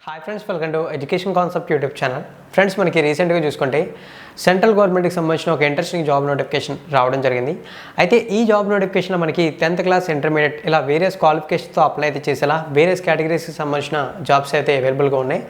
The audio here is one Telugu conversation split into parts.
Hi friends, welcome to education concept YouTube channel. Friends, మనకి రీసెంట్గా చూసుకుంటే సెంట్రల్ గవర్నమెంట్కి సంబంధించిన ఒక ఇంట్రెస్టింగ్ జాబ్ నోటిఫికేషన్ రావడం జరిగింది. అయితే ఈ జాబ్ నోటిఫికేషన్లో మనకి 10th క్లాస్, ఇంటర్మీడియట్ ఇలా వేరియస్ క్వాలిఫికేషన్తో అప్లై అయితే చేసేలా వేరియస్ కేటగిరీస్కి సంబంధించిన జాబ్స్ అయితే అవైలబుల్గా ఉన్నాయి.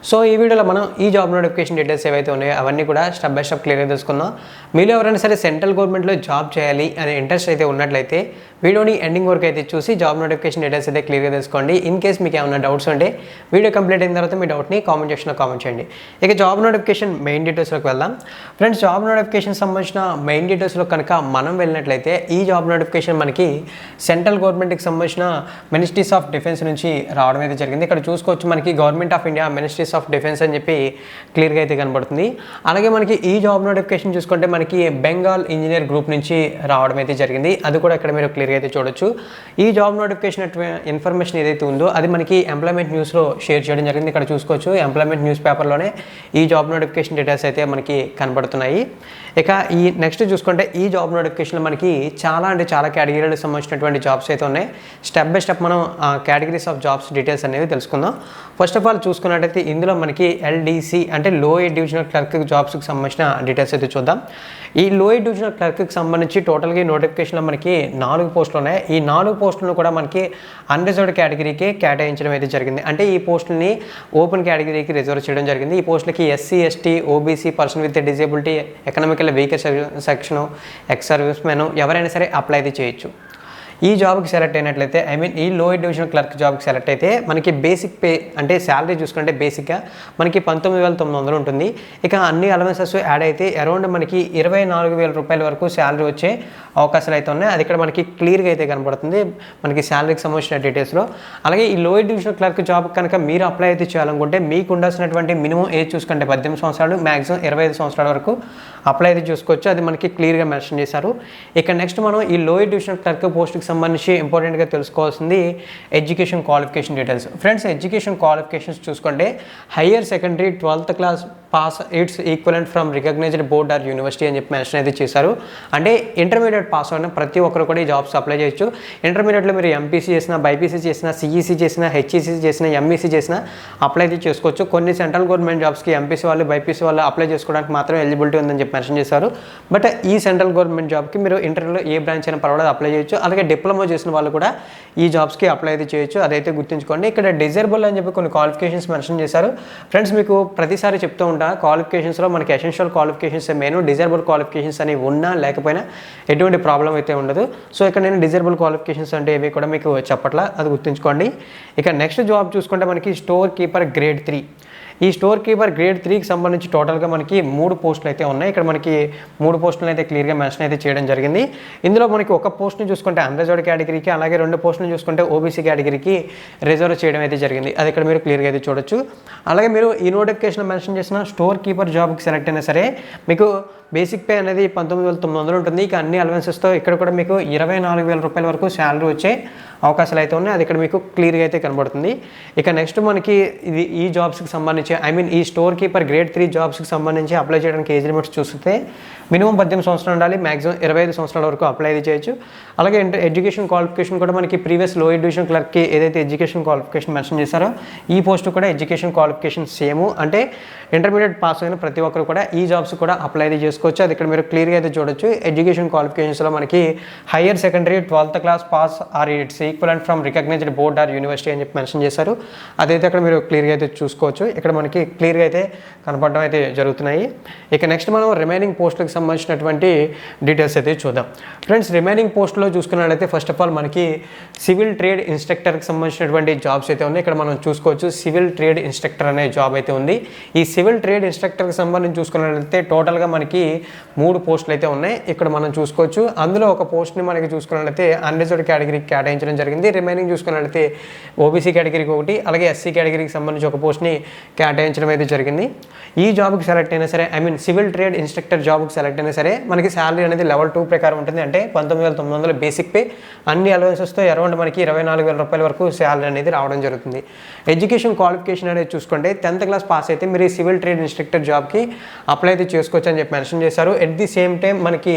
సో ఈ వీడియోలో మనం ఈ జాబ్ నోటిఫికేషన్ డీటెయిల్స్ ఏవైతే ఉన్నాయో అవన్నీ కూడా స్టెప్ బై స్టెప్ క్లియర్గా తెలుసుకుందాం. మీరు ఎవరైనా సరే సెంట్రల్ గవర్నమెంట్లో జాబ్ చేయాలి అనే ఇంట్రెస్ట్ అయితే ఉన్నట్లయితే వీడియోని ఎండింగ్ వరకు అయితే చూసి జాబ్ నోటిఫికేషన్ డీటెయిల్స్ అయితే క్లియర్గా తెలుసుకోండి. ఇన్ కేస్ మీకు ఏమైనా డౌట్స్ ఉంటే వీడియో కంప్లీట్ అయిన తర్వాత మీ డౌట్ని కామెంట్ సెక్షన్లో కామెంట్ చేయండి. ఇక జాబ్ నోటిఫికేషన్ మెయిన్ డీటెయిల్స్లోకి వెళ్దాం. ఫ్రెండ్స్, జాబ్ నోటిఫికేషన్ సంబంధించిన మెయిన్ డీటెయిల్స్లో కనుక మనం వెళ్ళినట్లయితే ఈ జాబ్ నోటిఫికేషన్ మనకి సెంట్రల్ గవర్నమెంట్కి సంబంధించిన మినిస్ట్రీస్ ఆఫ్ డిఫెన్స్ నుంచి రావడం అయితే జరిగింది. ఇక్కడ చూసుకోవచ్చు, మనకి government of India ministries of defence అని చెప్పి క్లియర్గా అయితే కనబడుతుంది. అలాగే మనకి ఈ జాబ్ నోటిఫికేషన్ చూసుకుంటే మనకి బెంగాల్ ఇంజనీర్ గ్రూప్ నుంచి రావడం అయితే జరిగింది. అది కూడా ఇక్కడ మీరు క్లియర్గా అయితే చూడొచ్చు. ఈ జాబ్ నోటిఫికేషన్ ఇన్ఫర్మేషన్ ఏదైతే ఉందో అది మనకి ఎంప్లాయ్మెంట్ న్యూస్లో షేర్ చేయడం జరిగింది. ఇక్కడ చూసుకోవచ్చు, ఎంప్లాయ్మెంట్ న్యూస్ పేపర్లోనే ఈ జాబ్ నోటిఫికేషన్ డీటెయిల్స్ అయితే మనకి కనబడుతున్నాయి. ఇక ఈ నెక్స్ట్ చూసుకుంటే ఈ జాబ్ నోటిఫికేషన్లో మనకి చాలా కేటగిరీలకు సంబంధించినటువంటి జాబ్స్ అయితే ఉన్నాయి. స్టెప్ బై స్టెప్ మనం కేటగిరీస్ ఆఫ్ జాబ్స్ డీటెయిల్స్ అనేవి తెలుసుకుందాం. ఫస్ట్ ఆఫ్ ఆల్ చూసుకున్నట్టయితే ఇందులో మనకి ఎల్డీసీ అంటే లోయర్ డివిజనల్ క్లర్క్ జాబ్స్కి సంబంధించిన డీటెయిల్స్ అయితే చూద్దాం. ఈ లోయర్ డివిజనల్ క్లర్క్కి సంబంధించి టోటల్గా నోటిఫికేషన్లో మనకి 4 పోస్టులు ఉన్నాయి. ఈ 4 పోస్టులను కూడా మనకి అన్రిజర్వ్డ్ కేటగిరీకి కేటాయించడం అయితే జరిగింది. అంటే ఈ పోస్టులని ఓపెన్ కేటగిరీకి రిజర్వ్ చేయడం జరిగింది. ఈ పోస్టులకి SC, ST, OBC, person with disability, economical weaker section, ex service men ఎవరైనా సరే అప్లై అయితే చేయొచ్చు. ఈ జాబ్కి సెలెక్ట్ అయినట్లయితే ఈ లోయర్ డివిజనల్ క్లర్క్ జాబ్కి సెలెక్ట్ అయితే మనకి బేసిక్ పే అంటే శాలరీ చూసుకుంటే బేసిక్గా మనకి 19,900 ఉంటుంది. ఇక అన్ని అలవెన్సెస్ యాడ్ అయితే అరౌండ్ మనకి 24,000 రూపాయల వరకు శాలరీ వచ్చే అవకాశాలు అయితే ఉన్నాయి. అది ఇక్కడ మనకి క్లియర్గా అయితే కనబడుతుంది మనకి శాలరీకి సంబంధించిన డీటెయిల్స్లో. అలాగే ఈ లోయర్ డివిజనల్ క్లర్క్ జాబ్ కనుక మీరు అప్లై అయితే చేయాలనుకుంటే మీకు ఉండాల్సినటువంటి మినిమం ఏజ్ చూసుకుంటే 18 సంవత్సరాలు, మ్యాక్సిమం 25 సంవత్సరాల వరకు అప్లై అయితే చూసుకోవచ్చు. అది మనకి క్లియర్గా మెన్షన్ చేశారు. ఇక నెక్స్ట్ మనం ఈ లోయర్ డివిజనల్ క్లర్క్ పోస్ట్కి సంబంధించి ఇంపార్టెంట్గా తెలుసుకోవాల్సింది education qualification details. Friends, education qualifications చూసుకుంటే higher secondary 12th class pass it's equivalent from recognised board or university అని చెప్పి మెన్షన్ అయితే చేశారు. అంటే ఇంటర్మీడియట్ పాస్ అయిన ప్రతి ఒక్కరు కూడా ఈ జాబ్స్ అప్లై చేయొచ్చు. ఇంటర్మీడియట్లో మీరు ఎంపీసీ చేసినా, బైపీసీ చేసినా, సిఈసీ చేసినా, హెచ్ఈసీ చేసినా, ఎంఈసీ చేసినా అప్లై అయితే చేసుకోవచ్చు. కొన్ని సెంట్రల్ గవర్నమెంట్ జాబ్స్కి ఎంపీసీ వాళ్ళు, బైపీసీ వాళ్ళు అప్లై చేసుకోవడానికి మాత్రం ఎలిజిబిలిటీ ఉందని చెప్పి మెన్షన్ చేశారు. బట్ ఈ సెంట్రల్ గవర్నమెంట్ జాబ్కి మీరు ఇంటర్లో ఏ బ్రాంచ్ అయినా పర్వాలేదు అప్లై చేయొచ్చు. అలాగే డిప్లొమా చేసిన వాళ్ళు కూడా ఈ జాబ్స్కి అప్లై అయితే చేయొచ్చు. అదైతే గుర్తుంచుకోండి. ఇక్కడ డిజైరబుల్ అని చెప్పి కొన్ని క్వాలిఫికేషన్స్ మెన్షన్ చేశారు. ఫ్రెండ్స్, మీకు ప్రతిసారి చెప్తూ ఉంటా క్వాలిఫికేషన్స్లో మనకి essential qualifications main, desirable qualifications అనేవి ఉన్నా లేకపోయినా ఎటువంటి ప్రాబ్లం అయితే ఉండదు. సో ఇక్కడ నేను డిజైరబుల్ క్వాలిఫికేషన్స్ అంటే ఇవి కూడా మీకు చెప్పట్లా, అది గుర్తుంచుకోండి. ఇక నెక్స్ట్ జాబ్ చూసుకుంటే మనకి స్టోర్ కీపర్ గ్రేడ్ 3. ఈ స్టోర్ కీపర్ గ్రేడ్ 3కి సంబంధించి టోటల్గా మనకి 3 పోస్టులు అయితే ఉన్నాయి. ఇక్కడ మనకి 3 పోస్టులను అయితే క్లియర్గా మెన్షన్ అయితే చేయడం జరిగింది. ఇందులో మనకి ఒక పోస్ట్ని చూసుకుంటే అన్రిజర్వ్డ్ కేటగిరీకి, అలాగే 2 పోస్టులను చూసుకుంటే ఓబీసీ కేటగిరీకి రిజర్వ్ చేయడం అయితే జరిగింది. అది ఇక్కడ మీరు క్లియర్గా అయితే చూడొచ్చు. అలాగే మీరు ఈ నోటిఫికేషన్ మెన్షన్ చేసిన స్టోర్ కీపర్ జాబ్కి సెలెక్ట్ అయినా సరే మీకు బేసిక్ పే అనేది 19,900 ఉంటుంది. ఇక అన్ని అలవెన్సెస్తో ఇక్కడ కూడా మీకు 24,000 రూపాయల వరకు శాలరీ వచ్చే అవకాశాలు అయితే ఉన్నాయి. అది ఇక్కడ మీకు క్లియర్గా అయితే కనబడుతుంది. ఇక నెక్స్ట్ మనకి ఈ జాబ్స్కి సంబంధించి ఈ స్టోర్ కీపర్ గ్రేడ్ 3 జాబ్స్కి సంబంధించి అప్లై చేయడానికి ఏజ్ లిమిట్స్ చూస్తే మినిమం 18 సంవత్సరాలు ఉండాలి, మ్యాక్సిమం 25 సంవత్సరాల వరకు అప్లై అయితే చేయొచ్చు. అలాగే ఎడ్యుకేషన్ క్వాలిఫికేషన్ కూడా మనకి ప్రీవియస్ లోయర్ డివిజన్ క్లర్క్కి ఏదైతే ఎడ్యుకేషన్ క్వాలిఫికేషన్ మెన్షన్ చేశారో ఈ పోస్ట్ కూడా ఎడ్యుకేషన్ క్వాలిఫికేషన్ సేమ్. అంటే ఇంటర్మీడియట్ పాస్ అయిన ప్రతి ఒక్కరు కూడా ఈ జాబ్స్ కూడా అప్లై అయితే చేసుకోవచ్చు. అది ఇక్కడ మీరు క్లియర్గా అయితే చూడొచ్చు. ఎడ్యుకేషన్ క్వాలిఫికేషన్స్లో మనకి higher secondary 12th class pass or its equivalent from recognised board or university అని చెప్పి మెన్షన్ చేశారు. అదైతే అక్కడ మీరు క్లియర్గా అయితే చూసుకోవచ్చు. ఇక్కడ మనకి క్లియర్గా అయితే కనపడడం అయితే జరుగుతున్నాయి. ఇక నెక్స్ట్ మనం రిమైనింగ్ పోస్టులకు సంబంధించినటువంటి డీటెయిల్స్ అయితే చూద్దాం. ఫ్రెండ్స్, రిమైనింగ్ పోస్టులో చూసుకున్నట్లయితే ఫస్ట్ ఆఫ్ ఆల్ మనకి సివిల్ ట్రేడ్ ఇన్స్ట్రక్టర్కి సంబంధించినటువంటి జాబ్స్ అయితే ఉన్నాయి. ఇక్కడ మనం చూసుకోవచ్చు, సివిల్ ట్రేడ్ ఇన్స్ట్రక్టర్ అనే జాబ్ అయితే ఉంది. ఈ సివిల్ ట్రేడ్ ఇన్స్ట్రక్టర్కి సంబంధించి చూసుకున్నట్లయితే టోటల్గా మనకి 3 పోస్టులు అయితే ఉన్నాయి. ఇక్కడ మనం చూసుకోవచ్చు. అందులో ఒక పోస్ట్ని మనకి చూసుకున్నట్లయితే అన్రిజర్వ్డ్ కేటగిరీకి కేటాయించడం జరిగింది. రిమైనింగ్ చూసుకున్నట్లయితే ఓబీసీ కేటగిరీకి ఒకటి, అలాగే ఎస్సీ కేటగిరీకి సంబంధించి ఒక పోస్ట్ని కేటాయించడం అయితే జరిగింది. ఈ జాబ్కి సెలెక్ట్ అయినా సరే సివిల్ ట్రేడ్ ఇన్స్ట్రక్టర్ జాబ్కి సెలెక్ట్ అయినా సరే మనకి శాలరీ అనేది లెవెల్ 2 ప్రకారం ఉంటుంది. అంటే 19,900 బేసిక్ పే, అన్ని అలవెన్సెస్తో అరౌండ్ మనకి 24,000 రూపాయల వరకు శాలరీ అనేది రావడం జరుగుతుంది. ఎడ్యుకేషన్ క్వాలిఫికేషన్ అనేది చూసుకుంటే 10th క్లాస్ పాస్ అయితే మీరు ఈ సివిల్ ట్రేడ్ ఇన్స్ట్రక్టర్ జాబ్కి అప్లై అయితే చేసుకోవచ్చు అని చెప్పి మెన్షన్ చేశారు. ఎట్ ది సేమ్ టైం మనకి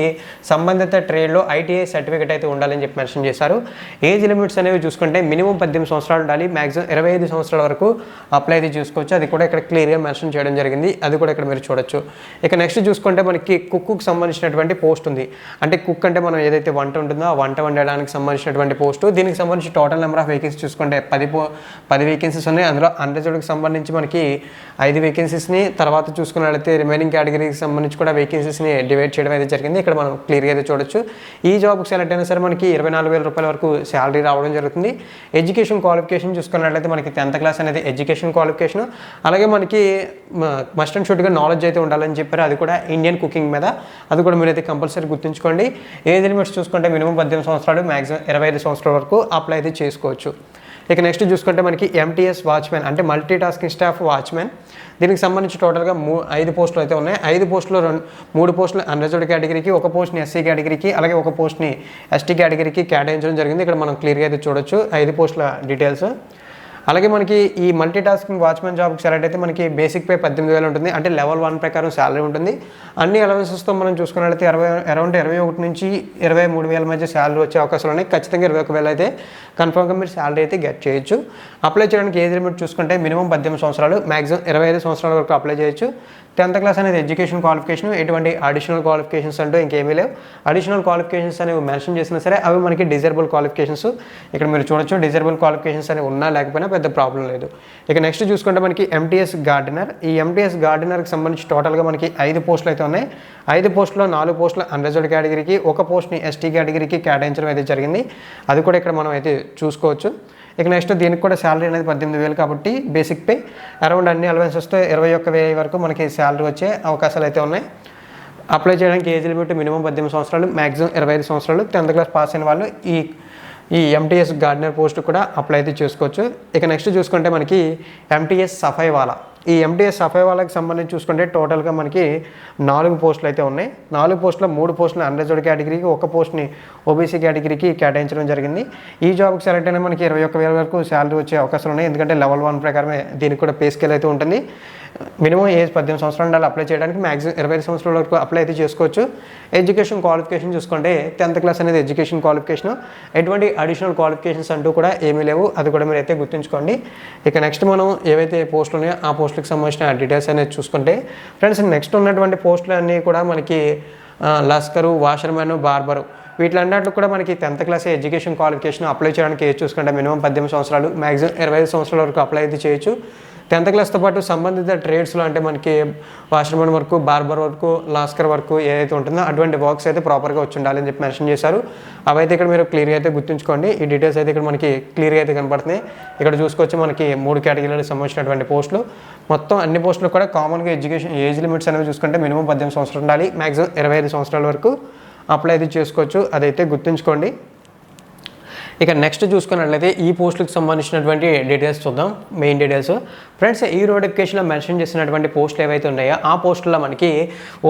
సంబంధిత ట్రేడ్లో ఐటీఐ సర్టిఫికేట్ అయితే ఉండాలని చెప్పి మెన్షన్ చేశారు. ఏజ్ లిమిట్స్ అనేవి చూసుకుంటే మినిమం 18 సంవత్సరాలు ఉండాలి, మ్యాక్సిమం 25 సంవత్సరాల వరకు అప్లై అయితే చేసుకోవచ్చు. అది కూడా ఇక్కడ క్లియర్గా మెన్షన్ చేయడం జరిగింది, అది కూడా ఇక్కడ మీరు చూడొచ్చు. ఇక నెక్స్ట్ చూసుకుంటే మనకి కుక్కు సంబంధించినటువంటి పోస్ట్ ఉంది. అంటే కుక్ అంటే మనం ఏదైతే వంట ఉంటుందో ఆ వంట వండడానికి సంబంధించినటువంటి పోస్టు. దీనికి సంబంధించి టోటల్ నెంబర్ ఆఫ్ వేకెన్సీ చూసుకుంటే 10 వేకెన్సీస్ ఉన్నాయి. అందులో అన్రిజర్వ్డ్కి సంబంధించి మనకి 5 వేకెన్సీస్ని, తర్వాత చూసుకున్నట్లయితే రిమైనింగ్ కేటగిరీకి సంబంధించి కూడా వేకెన్సీస్ని డివైడ్ చేయడం అయితే జరిగింది. ఇక్కడ మనం క్లియర్గా అయితే చూడొచ్చు. ఈ జాబ్కి సెలెక్ట్ అయినా సరే మనకి 24,000 రూపాయల వరకు శాలరీ రావడం జరుగుతుంది. ఎడ్యుకేషన్ క్వాలిఫికేషన్ చూసుకున్నట్లయితే మనకి 10th క్లాస్ అనేది ఎడ్యుకేషన్ క్వాలిఫికేషన్. అలాగే మనకి మస్ట్ అండ్ షుడ్గా నాలెడ్జ్ అయితే ఉండాలని చెప్పారు, అది కూడా ఇండియన్ కుకింగ్ మీద. అది కూడా మీరైతే కంపల్సరీ గుర్తుంచుకోండి. ఏజ్ లిమిట్స్ చూసుకుంటే మినిమం 18 సంవత్సరాలు, మ్యాక్సిమం 25 సంవత్సరాల వరకు అప్లై అయితే చేసుకోవచ్చు. ఇక నెక్స్ట్ చూసుకుంటే మనకి ఎంటీఎస్ వాచ్మెన్ అంటే మల్టీ టాస్కింగ్ స్టాఫ్ వాచ్మెన్. దీనికి సంబంధించి టోటల్గా 5 పోస్టులు అయితే ఉన్నాయి. 5 పోస్టులో 3 పోస్టులు అన్రిజర్వ్డ్ కేటగిరీకి, ఒక పోస్ట్ని ఎస్సీ కేటగిరీకి, అలాగే ఒక పోస్ట్ని ఎస్టీ కేటగిరీకి కేటాయించడం జరిగింది. ఇక్కడ మనం క్లియర్గా అయితే చూడొచ్చు 5 పోస్టుల డీటెయిల్స్. అలాగే మనకి ఈ మల్టీ టాస్కింగ్ వాచ్మెన్ జాబ్కి సెలెక్ట్ అయితే మనకి బేసిక్ పే 18,000 ఉంటుంది. అంటే లెవెల్ 1 ప్రకారం శాలరీ ఉంటుంది. అన్ని అలవెన్సెస్తో మనం చూసుకున్నట్లయితే అరౌండ్ 21 నుంచి 23,000 మధ్య శాలరీ వచ్చే అవకాశాలు ఉన్నాయి. ఖచ్చితంగా 21,000 అయితే కన్ఫర్మ్గా మీరు శాలరీ అయితే గెట్ చేయొచ్చు. అప్లై చేయడానికి ఏజ్ లిమిట్ చూసుకుంటే మినిమం 18 సంవత్సరాలు, మ్యాక్సిమం 25 సంవత్సరాల వరకు అప్లై చేయొచ్చు. 10th క్లాస్ అనేది ఎడ్యుకేషన్ క్వాలిఫికేషన్, ఎటువంటి అడిషనల్ క్వాలిఫికేషన్స్ అంటూ ఇంకేమీ లేవు. అడిషనల్ క్వాలిఫికేషన్స్ అనేవి మెన్షన్ చేసినా సరే అవి మనకి డిజైరబుల్ క్వాలిఫికేషన్స్. ఇక్కడ మీరు చూడొచ్చు డిజైరబుల్ క్వాలిఫికేషన్స్ అనేవి ఉన్నా లేకపోయినా పెద్ద ప్రాబ్లం లేదు. ఇక నెక్స్ట్ చూసుకుంటే మనకి ఎంటీఎస్ గార్డెనర్. ఈ ఎంటీఎస్ గార్డెనర్కి సంబంధించి టోటల్గా మనకి 5 పోస్టులు అయితే ఉన్నాయి. 5 పోస్టులో 4 పోస్టులు అన్రిజర్వ్డ్ కేటగిరీకి, ఒక పోస్ట్ని ఎస్టీ కేటగిరీకి కేటాయించడం అయితే జరిగింది. అది కూడా ఇక్కడ మనం అయితే చూసుకోవచ్చు. ఇక నెక్స్ట్ దీనికి కూడా శాలరీ అనేది 18,000 కాబట్టి బేసిక్ పే అరౌండ్ అన్ని అలవెన్సెస్తో 21,000 వరకు మనకి శాలరీ వచ్చే అవకాశాలు అయితే ఉన్నాయి. అప్లై చేయడానికి ఏజ్ లిమిట్ మినిమం 18 సంవత్సరాలు, మ్యాక్సిమం 25 సంవత్సరాలు. 10th క్లాస్ పాస్ అయిన వాళ్ళు ఈ ఎంటీఎస్ గార్డెనర్ పోస్ట్ కూడా అప్లై అయితే చేసుకోవచ్చు. ఇక నెక్స్ట్ చూసుకుంటే మనకి ఎంటీఎస్ సఫాయి వాలా. ఈ ఎంటీఎస్ సఫాయి వాళ్ళకి సంబంధించి చూసుకుంటే టోటల్గా మనకి 4 పోస్టులు అయితే ఉన్నాయి. 4 పోస్టులో 3 పోస్టులు అన్రిజర్వ్డ్ కేటగిరీకి, ఒక పోస్ట్ని ఓబీసీ కేటగిరీకి కేటాయించడం జరిగింది. ఈ జాబ్కి సెలెక్ట్ అయినా మనకి 21,000 వరకు శాలరీ వచ్చే అవకాశాలు ఉన్నాయి. ఎందుకంటే లెవెల్ 1 ప్రకారమే దీనికి కూడా పే స్కేల్ అయితే ఉంటుంది. మినిమం ఏజ్ 18 సంవత్సరాలు ఉండాలి అప్లై చేయడానికి, మ్యాక్సిమం 25 సంవత్సరాల వరకు అప్లై అయితే చేసుకోవచ్చు. ఎడ్యుకేషన్ క్వాలిఫికేషన్ చూసుకుంటే 10th క్లాస్ అనేది ఎడ్యుకేషన్ క్వాలిఫికేషన్, ఎటువంటి అడిషనల్ క్వాలిఫికేషన్స్ అంటూ కూడా ఏమీ లేవు, అది కూడా మీరు అయితే గుర్తుంచుకోండి. ఇక నెక్స్ట్ మనం ఏవైతే పోస్టులు ఉన్నాయో ఆ పోస్టులకు సంబంధించిన డీటెయిల్స్ అనేది చూసుకుంటే ఫ్రెండ్స్, నెక్స్ట్ ఉన్నటువంటి పోస్టులు అన్నీ కూడా మనకి లస్కరు, వాషర్మెన్, బార్బరు వీటిలన్నింటిలో కూడా మనకి 10th class education qualification. Apply చేయడానికి ఏజ్ చూసుకుంటే మినిమం 18 సంవత్సరాలు, మ్యాక్సిమం 25 సంవత్సరాల వరకు అప్లై అయితే చేయొచ్చు. 10th క్లాస్తో పాటు సంబంధిత ట్రేడ్స్లో అంటే మనకి washermen work, barber work, lascar work ఏదైతే ఉంటుందో అటువంటి వర్క్స్ అయితే ప్రాపర్గా వచ్చి ఉండాలని చెప్పి మెన్షన్ చేశారు. అవైతే ఇక్కడ మీరు క్లియర్గా అయితే గుర్తుంచుకోండి. ఈ డీటెయిల్స్ అయితే ఇక్కడ మనకి క్లియర్గా అయితే కనపడుతున్నాయి. ఇక్కడ చూసుకోవచ్చు మనకి 3 కేటగిరీలకు సంబంధించినటువంటి పోస్టులు. మొత్తం అన్ని పోస్టులు కూడా కామన్గా ఎడ్యుకేషన్ ఏజ్ లిమిట్స్ అనేవి చూసుకుంటే మినిమం 18 సంవత్సరాలు ఉండాలి, మ్యాక్సిమం 25 సంవత్సరాల వరకు అప్లై అయితే చేసుకోవచ్చు, అదైతే గుర్తుంచుకోండి. ఇక నెక్స్ట్ చూసుకున్నట్లయితే ఈ పోస్టులకు సంబంధించినటువంటి డీటెయిల్స్ చూద్దాం. మెయిన్ డీటెయిల్స్ ఫ్రెండ్స్, ఈ నోటిఫికేషన్లో మెన్షన్ చేసినటువంటి పోస్టులు ఏవైతే ఉన్నాయో ఆ పోస్టుల్లో మనకి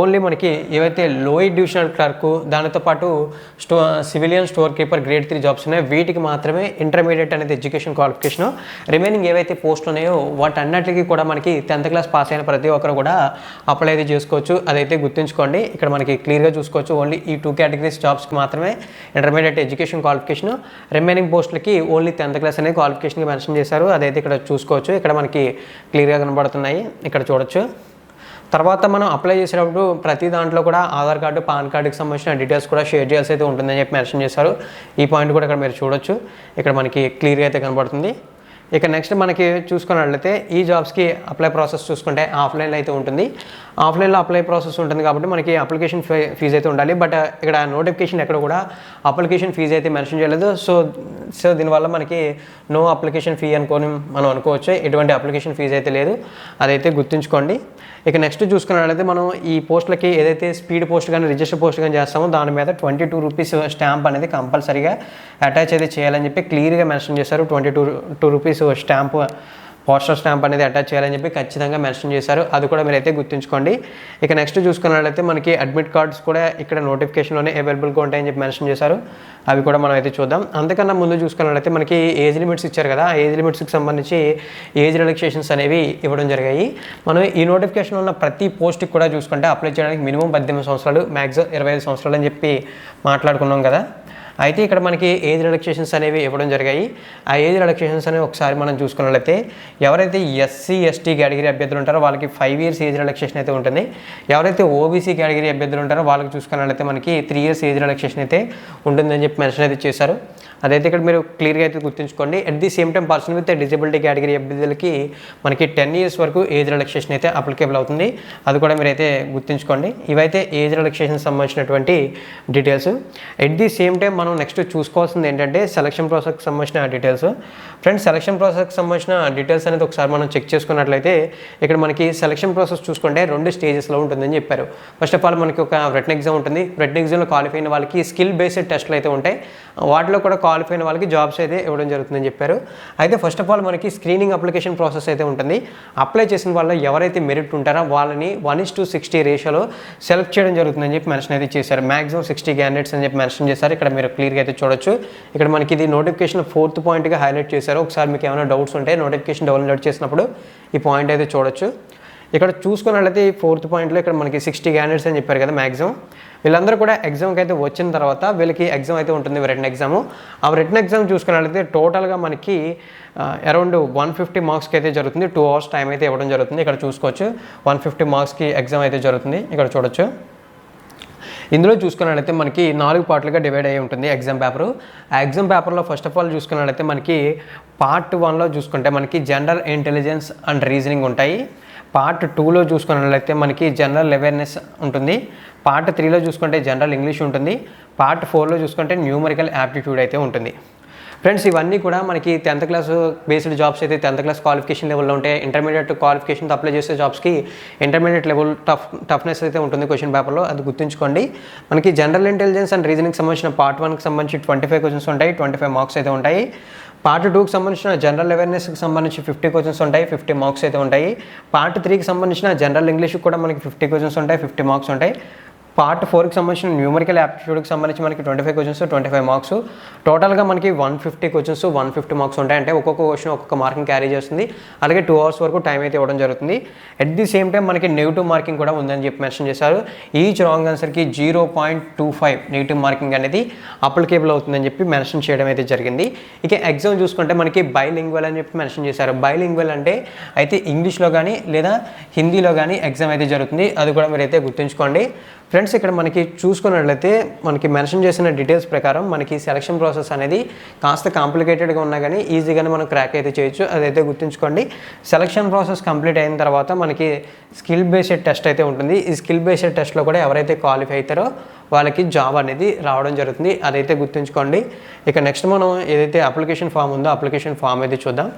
ఓన్లీ మనకి ఏవైతే లోయర్ డివిజనల్ క్లర్క్, దానితో పాటు civilian store keeper grade 3 jobs ఉన్నాయో వీటికి మాత్రమే ఇంటర్మీడియట్ అనేది ఎడ్యుకేషన్ క్వాలిఫికేషన్. రిమైనింగ్ ఏవైతే పోస్టులు ఉన్నాయో వాటన్నిటికీ కూడా మనకి 10th క్లాస్ పాస్ అయిన ప్రతి ఒక్కరు కూడా అప్లై అయితే చేసుకోవచ్చు, అదైతే గుర్తుంచుకోండి. ఇక్కడ మనకి క్లియర్గా చూసుకోవచ్చు ఓన్లీ ఈ 2 కేటగిరీస్ జాబ్స్కి మాత్రమే ఇంటర్మీడియట్ ఎడ్యుకేషన్ క్వాలిఫికేషన్. రిమైనింగ్ పోస్టులకి ఓన్లీ 10th క్లాస్ అనేది క్వాలిఫికేషన్కి మెన్షన్ చేశారు, అదైతే ఇక్కడ చూసుకోవచ్చు. ఇక్కడ మనకి క్లియర్గా కనబడుతున్నాయి, ఇక్కడ చూడొచ్చు. తర్వాత మనం అప్లై చేసేటప్పుడు ప్రతి దాంట్లో కూడా ఆధార్ కార్డు, పాన్ కార్డుకి సంబంధించిన డీటెయిల్స్ కూడా షేర్ చేయాల్సి అయితే ఉంటుందని చెప్పి మెన్షన్ చేశారు. ఈ పాయింట్ కూడా ఇక్కడ మీరు చూడొచ్చు, ఇక్కడ మనకి క్లియర్గా అయితే కనబడుతుంది. ఇక నెక్స్ట్ మనకి చూసుకున్నట్లయితే ఈ జాబ్స్కి అప్లై ప్రాసెస్ చూసుకుంటే ఆఫ్లైన్లో అయితే ఉంటుంది. ఆఫ్లైన్లో అప్లై ప్రాసెస్ ఉంటుంది కాబట్టి మనకి అప్లికేషన్ ఫీజు అయితే ఉండాలి. బట్ ఇక్కడ నోటిఫికేషన్ ఎక్కడ కూడా అప్లికేషన్ ఫీజు అయితే మెన్షన్ చేయలేదు. సో దీనివల్ల మనకి నో అప్లికేషన్ ఫీ అనుకొని మనం అనుకోవచ్చు. ఎటువంటి అప్లికేషన్ ఫీజు అయితే లేదు, అదైతే గుర్తుంచుకోండి. ఇక నెక్స్ట్ చూసుకున్నట్లయితే మనం ఈ పోస్టులకి ఏదైతే స్పీడ్ పోస్ట్ కానీ రిజిస్టర్ పోస్ట్ కానీ చేస్తామో దాని మీద 22 రూపీస్ స్టాంప్ అనేది కంపల్సరీగా అటాచ్ అయితే చేయాలని చెప్పి క్లియర్గా మెన్షన్ చేశారు. 22 రూపీస్ స్టాంప్, పోస్టల్ స్టాంప్ అనేది అటాచ్ చేయాలని చెప్పి ఖచ్చితంగా మెన్షన్ చేశారు, అది కూడా మీరైతే గుర్తుంచుకోండి. ఇక నెక్స్ట్ చూసుకున్నట్లయితే మనకి అడ్మిట్ కార్డ్స్ కూడా ఇక్కడ నోటిఫికేషన్లోనే అవైలబుల్గా ఉంటాయని చెప్పి మెన్షన్ చేశారు, అవి కూడా మనం అయితే చూద్దాం. అంతకన్నా ముందు చూసుకున్నట్లయితే మనకి ఏజ్ లిమిట్స్ ఇచ్చారు కదా, ఆ ఏజ్ లిమిట్స్కి సంబంధించి ఏజ్ రిలాక్సేషన్స్ అనేవి ఇవ్వడం జరిగాయి. మనం ఈ నోటిఫికేషన్లో ఉన్న ప్రతి పోస్ట్కి కూడా చూసుకుంటే అప్లై చేయడానికి మినిమం 18 సంవత్సరాలు, మ్యాక్సిమం 25 సంవత్సరాలు అని చెప్పి మాట్లాడుకున్నాం కదా. అయితే ఇక్కడ మనకి ఏజ్ రిలాక్సేషన్స్ అనేవి ఇవ్వడం జరిగాయి. ఆ ఏజ్ రిలాక్సేషన్స్ అనేవి ఒకసారి మనం చూసుకున్నట్లయితే ఎవరైతే ఎస్సీ ఎస్టీ కేటగిరీ అభ్యర్థులు ఉంటారో వాళ్ళకి 5 years ఏజ్ రిలాక్సేషన్ అయితే ఉంటుంది. ఎవరైతే ఓబీసీ కేటగిరీ అభ్యర్థులు ఉంటారో వాళ్ళకి చూసుకున్నట్లయితే మనకి 3 years ఏజ్ రిలాక్సేషన్ అయితే ఉంటుందని చెప్పి మెన్షన్ అయితే చేశారు. అదైతే ఇక్కడ మీరు క్లియర్గా అయితే గుర్తుంచుకోండి. At the same time person with disability category అభ్యర్థులకి మనకి 10 years వరకు ఏజ్ రిలాక్సేషన్ అయితే అప్లికేబుల్ అవుతుంది. అది కూడా మీరైతే గుర్తుంచుకోండి. ఇవైతే ఏజ్ రిలాక్సేషన్ సంబంధించినటువంటి details. At the same time మనం నెక్స్ట్ చూసుకోవాల్సింది ఏంటంటే సెలక్షన్ ప్రాసెస్కి సంబంధించిన డీటెయిల్స్. ఫ్రెండ్స్, సెలక్షన్ ప్రాసెస్కి సంబంధించిన డీటెయిల్స్ అనేది ఒకసారి మనం చెక్ చేసుకున్నట్లయితే ఇక్కడ మనకి సెలక్షన్ ప్రాసెస్ చూసుకుంటే 2 స్టేజెస్లో ఉంటుందని చెప్పారు. ఫస్ట్ ఆఫ్ ఆల్ మనకి ఒక రిటన్ ఎగ్జామ్ ఉంటుంది. రిటన్ ఎగ్జామ్లో క్వాలిఫై అయిన వాళ్ళకి స్కిల్ బేస్డ్ టెస్ట్లు అయితే ఉంటాయి. వాటిలో కూడా క్వాలిఫై అయిన వాళ్ళకి జాబ్స్ అయితే ఇవ్వడం జరుగుతుందని చెప్పారు. అయితే ఫస్ట్ ఆఫ్ ఆల్ మనకి స్క్రీనింగ్ అప్లికేషన్ ప్రాసెస్ అయితే ఉంటుంది. అప్లై చేసిన వాళ్ళు ఎవరైతే మెరిట్ ఉంటారో వాళ్ళని 1:60 రేషియోలో సెలెక్ట్ చేయడం జరుగుతుందని చెప్పి మెన్షన్ అయితే చేశారు. మ్యాక్సిమం 60 candidates అని చెప్పి మెన్షన్ చేశారు. ఇక్కడ మీరు క్లియర్గా అయితే చూడొచ్చు. ఇక్కడ మనకి ఇది నోటిఫికేషన్ 4th పాయింట్గా హైలైట్ చేశారు. ఒకసారి మీకు ఏమైనా డౌట్స్ ఉంటే నోటిఫికేషన్ డౌన్లోడ్ చేసినప్పుడు ఈ పాయింట్ అయితే చూడొచ్చు. ఇక్కడ చూసుకున్నట్లయితే ఈ 4th పాయింట్లో ఇక్కడ మనకి 60 candidates అని చెప్పారు కదా మ్యాక్సిమం. వీళ్ళందరూ కూడా ఎగ్జామ్కి అయితే వచ్చిన తర్వాత వీళ్ళకి ఎగ్జామ్ అయితే ఉంటుంది, రిటన్ ఎగ్జామ్. ఆ రిటన్ ఎగ్జామ్ చూసుకున్నట్లయితే టోటల్గా మనకి అరౌండ్ 150 మార్క్స్కి అయితే జరుగుతుంది. 2 hours టైం అయితే ఇవ్వడం జరుగుతుంది. ఇక్కడ చూసుకోవచ్చు 150 మార్క్స్కి ఎగ్జామ్ అయితే జరుగుతుంది. ఇక్కడ చూడొచ్చు. ఇందులో చూసుకున్నట్లయితే మనకి 4 పార్ట్లుగా డివైడ్ అయ్యి ఉంటుంది ఎగ్జామ్ పేపరు. ఆ ఎగ్జామ్ పేపర్లో ఫస్ట్ ఆఫ్ ఆల్ చూసుకున్నట్లయితే మనకి పార్ట్ 1లో చూసుకుంటే మనకి జనరల్ ఇంటెలిజెన్స్ అండ్ రీజనింగ్ ఉంటాయి. పార్ట్ 2లో చూసుకున్నట్లయితే మనకి జనరల్ అవేర్నెస్ ఉంటుంది. పార్ట్ 3లో చూసుకుంటే జనరల్ ఇంగ్లీష్ ఉంటుంది. పార్ట్ 4లో చూసుకుంటే న్యూమరికల్ యాప్టిట్యూడ్ అయితే ఉంటుంది. ఫ్రెండ్స్, ఇవన్నీ కూడా మనకి 10th క్లాస్ బేస్డ్ జాబ్స్ అయితే 10th క్లాస్ క్వాలిఫికేషన్ లెవెల్లో ఉంటాయి. ఇంటర్మీడియట్ క్వాలిఫికేషన్తో అప్లై చేసే జాబ్స్కి ఇంటర్మీడియట్ లెవెల్ టఫ్నెస్ అయితే ఉంటుంది క్వశ్చన్ పేపర్లో, అది గుర్తుంచుకోండి. మనకి జనరల్ ఇంటెలిజెన్స్ అండ్ రీజనింగ్ సంబంధించిన పార్ట్ 1కి సంబంధించి 25 క్వశ్చన్స్ ఉంటాయి, 25 మార్క్స్ అయితే ఉంటాయి. పార్ట్ 2కి సంబంధించిన జనరల్ అవేర్నెస్కి సంబంధించి 50 క్వశ్చన్స్ ఉంటాయి, 50 మార్క్స్ అయితే ఉంటాయి. పార్ట్ 3కి సంబంధించిన జనరల్ ఇంగ్లీష్కి కూడా మనకి 50 క్వశ్చన్స్ ఉంటాయి, 50 మార్క్స్ ఉంటాయి. పార్ట్ 4కి సంబంధించిన న్యూమరికల్ యాప్టిట్యూడ్కి సంబంధించి మనకి 25 క్వశ్చన్స్, 25 మార్క్స్. టోటల్గా మనకి 150 క్వశ్చన్స్, 150 మార్క్స్ ఉంటాయి. అంటే ఒక్కొక్క క్వశ్చన్ ఒక్కొక్క మార్కింగ్ క్యారీ చేస్తుంది. అలాగే 2 hours వరకు టైం అయితే ఇవ్వడం జరుగుతుంది. ఎట్ ది సేమ్ టైం మనకి నెగిటివ్ మార్కింగ్ కూడా ఉందని చెప్పి మెన్షన్ చేశారు. ఈచ్ రాంగ్ ఆన్సర్కి 0.25 నెగిటివ్ మార్కింగ్ అనేది అప్లికేబుల్ అవుతుందని చెప్పి మెన్షన్ చేయడం అయితే జరిగింది. ఇక ఎగ్జామ్ చూసుకుంటే మనకి బైలింగ్వల్ అని చెప్పి మెన్షన్ చేశారు. బైలింగ్వల్ అంటే అయితే ఇంగ్లీష్లో కానీ లేదా హిందీలో కానీ ఎగ్జామ్ అయితే జరుగుతుంది. అది కూడా మీరైతే గుర్తుంచుకోండి. ఫ్రెండ్స్, ఇక్కడ మనకి చూసుకున్నట్లయితే మనకి మెన్షన్ చేసిన డీటెయిల్స్ ప్రకారం మనకి సెలక్షన్ ప్రాసెస్ అనేది కాస్త కాంప్లికేటెడ్గా ఉన్నా కానీ ఈజీగానే మనం క్రాక్ అయితే చేయొచ్చు, అదైతే గుర్తుంచుకోండి. సెలక్షన్ ప్రాసెస్ కంప్లీట్ అయిన తర్వాత మనకి స్కిల్ బేస్డ్ టెస్ట్ అయితే ఉంటుంది. ఈ స్కిల్ బేస్డ్ టెస్ట్లో కూడా ఎవరైతే క్వాలిఫై అవుతారో వాళ్ళకి జాబ్ అనేది రావడం జరుగుతుంది, అదైతే గుర్తుంచుకోండి. ఇక నెక్స్ట్ మనం ఏదైతే అప్లికేషన్ ఫామ్ ఉందో అప్లికేషన్ ఫామ్ అయితే చూద్దాం.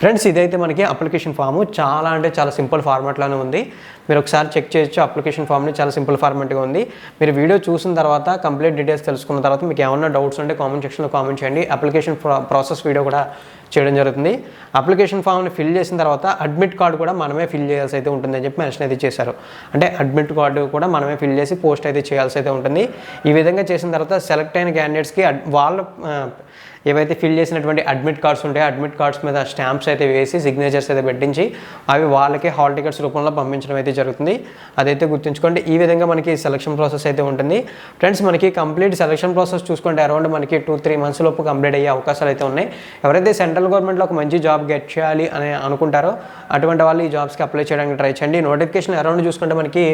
ఫ్రెండ్స్, ఇదైతే మనకి అప్లికేషన్ ఫాము చాలా అంటే చాలా సింపుల్ ఫార్మాట్లోనే ఉంది. మీరు ఒకసారి చెక్ చేయొచ్చు. అప్లికేషన్ ఫామ్ని చాలా సింపుల్ ఫార్మాట్గా ఉంది. మీరు వీడియో చూసిన తర్వాత కంప్లీట్ డీటెయిల్స్ తెలుసుకున్న తర్వాత మీకు ఏమన్నా డౌట్స్ ఉంటే కామెంట్ సెక్షన్లో కామెంట్ చేయండి. అప్లికేషన్ ప్రాసెస్ వీడియో కూడా చేయడం జరుగుతుంది. అప్లికేషన్ ఫామ్ని ఫిల్ చేసిన తర్వాత అడ్మిట్ కార్డు కూడా మనమే ఫిల్ చేయాల్సి అయితే ఉంటుందని చెప్పి మెన్షన్ అయితే చేశారు. అంటే అడ్మిట్ కార్డు కూడా మనమే ఫిల్ చేసి పోస్ట్ అయితే చేయాల్సి అయితే ఉంటుంది. ఈ విధంగా చేసిన తర్వాత సెలెక్ట్ అయిన క్యాండిడేట్స్కి వాళ్ళు ఏవైతే ఫిల్ చేసినటువంటి అడ్మిట్ కార్డ్స్ ఉంటాయో అడ్మిట్ కార్డ్స్ మీద స్టాంప్స్ అయితే వేసి సిగ్నేచర్స్ అయితే పెట్టించి అవి వాళ్ళకి హాల్ టికెట్స్ రూపంలో పంపించడం అయితే జరుగుతుంది, అదైతే గుర్తుంచుకోండి. ఈ విధంగా మనకి సెలక్షన్ ప్రాసెస్ అయితే ఉంటుంది. ఫ్రెండ్స్, మనకి కంప్లీట్ సెలక్షన్ ప్రాసెస్ చూసుకుంటే అరౌండ్ మనకి 2-3 months లోపు కంప్లీట్ అయ్యే అవకాశాలు అయితే ఉన్నాయి. ఎవరైతే సెంట్రల్ గవర్నమెంట్లో ఒక మంచి జాబ్ గెట్ చేయాలి అని అనుకుంటారో అటువంటి వాళ్ళు ఈ జాబ్స్కి అప్లై చేయడానికి ట్రై చేయండి. నోటిఫికేషన్ అరౌండ్ చూసుకుంటే మనకి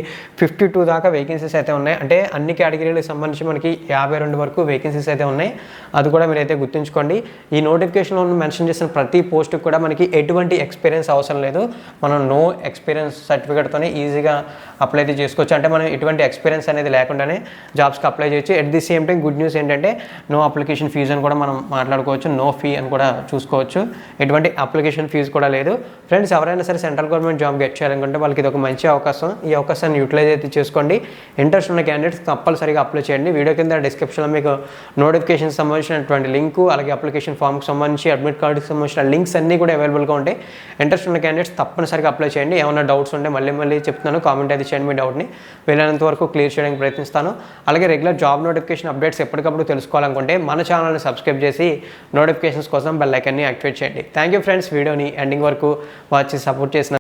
52 దాకా వేకెన్సీస్ అయితే ఉన్నాయి. అంటే అన్ని కేటగిరీలకు సంబంధించి మనకి 52 వరకు వేకెన్సీస్ అయితే ఉన్నాయి, అది కూడా మీరైతే గుర్తుంచుకోండి. ఈ నోటిఫికేషన్లో మెన్షన్ చేసిన ప్రతి పోస్ట్కి కూడా మనకి ఎటువంటి ఎక్స్పీరియన్స్ అవసరం లేదు. మనం నో ఎక్స్పీరియన్స్ సర్టిఫికేట్తోనే ఈజీగా అప్లై అయితే చేసుకోవచ్చు. అంటే మనం ఎటువంటి ఎక్స్పీరియన్స్ అనేది లేకుండానే జాబ్స్కి అప్లై చేయొచ్చు. At the same time good news ఏంటంటే నో అప్లికేషన్ ఫీజు అని కూడా మనం మాట్లాడుకోవచ్చు, నో ఫీ అని కూడా చూసుకోవచ్చు. ఎటువంటి అప్లికేషన్ ఫీజు కూడా లేదు. ఫ్రెండ్స్, ఎవరైనా సరే సెంట్రల్ గవర్నమెంట్ జాబ్ గెట్ చేయాలనుకుంటే వాళ్ళకి ఇది ఒక మంచి అవకాశం. ఈ అవకాశాన్ని యూటిలైజ్ అయితే చేసుకోండి. ఇంట్రెస్ట్ ఉన్న క్యాండిడేట్స్ తప్పనిసరిగా అప్లై చేయండి. వీడియో కింద డిస్క్రిప్షన్లో మీకు నోటిఫికేషన్ సంబంధించినటువంటి లింకు, అలాగే అప్లికేషన్ ఫామ్కి సంబంధించి అడ్మిట్ కార్డుకి సంబంధించిన లింక్స్ అన్నీ కూడా అవైలబుల్గా ఉంటాయి. ఇంట్రెస్ట్ ఉన్న క్యాండిడేట్స్ తప్పనిసరిగా అప్లై చేయండి. ఏమైనా డౌట్స్ ఉంటే మళ్ళీ చెప్తున్నాను, కామెంట్ అయితే చేయండి. మీ డౌట్ని వీలైనంత వరకు క్లియర్ చేయడానికి ప్రయత్నిస్తాను. అలాగే రెగ్యులర్ జాబ్ నోటిఫికేషన్ అప్డేట్స్ ఎప్పటికప్పుడు తెలుసుకోవాలనుకుంటే మన ఛానల్ని సబ్స్క్రైబ్ చేసి నోటిఫికేషన్స్ కోసం బెల్ ఐకాన్ని యాక్టివేట్ చేయండి. థ్యాంక్ యూ ఫ్రెండ్స్, వీడియోని ఎండింగ్ వరకు వాచ్ చేసి సపోర్ట్ చేసిన